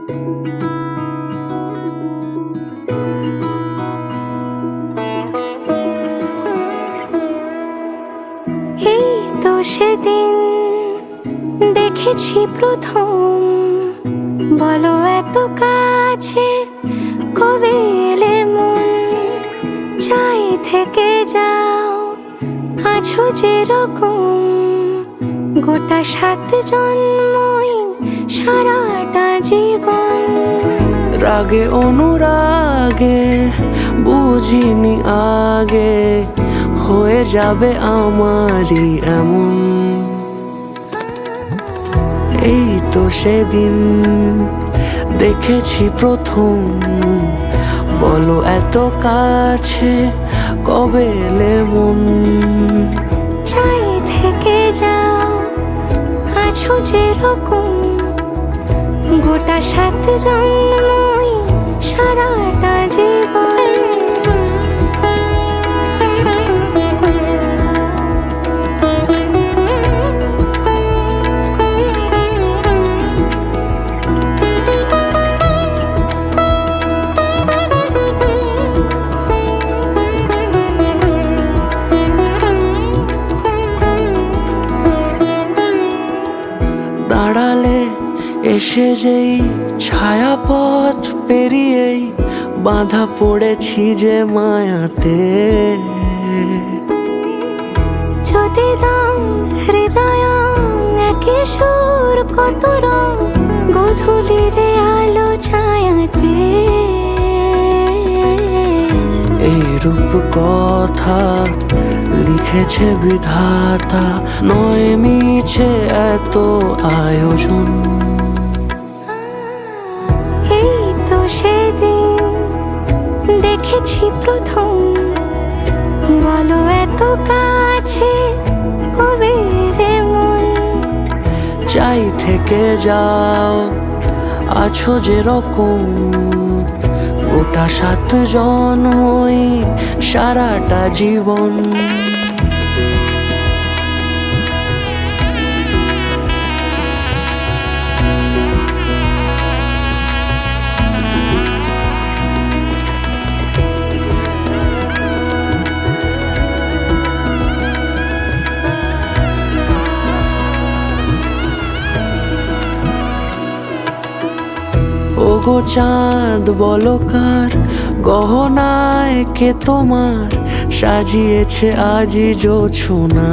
এই তো সেদিন দেখেছি প্রথম, বলো এত কাছে কবে এলে মন। চাই থেকে যাও আছো যেরকম, গোটা 7 জন্মই সারাটা জীবন। রাগে অনুরাগে বুঝিনি আগে, হয়ে যাবে আমারই এমন। এই তো সেদিন দেখেছি প্রথম, বলো এত কাছে কবে এলে মন। চাই থেকে যাও আছো যেরকম, গোটা 7 জন্মই সারাটা জীবন। দাঁড়ালে এসে যেই ছায়াপথ পেরিয়েই বাঁধা পড়েছি যে মায়াতে। যদি দাও হৃদয় একে সুর কত রং, গধূলিরে আলো ছায়াতে। এই রূপ কথা লিখেছে বিধাতা, নয় মিছে এত আয়োজন। এই তো সেদিন দেখেছি প্রথম, বলো এত কাছে কবে এলে মন। চাই থেকে যাও আছো যেরকম, গোটা 7 জন্মই সারাটা জীবন। ওগো চাঁদ বলো কার গহনায় কে তোমার সাজিয়েছে আজি জোছনা।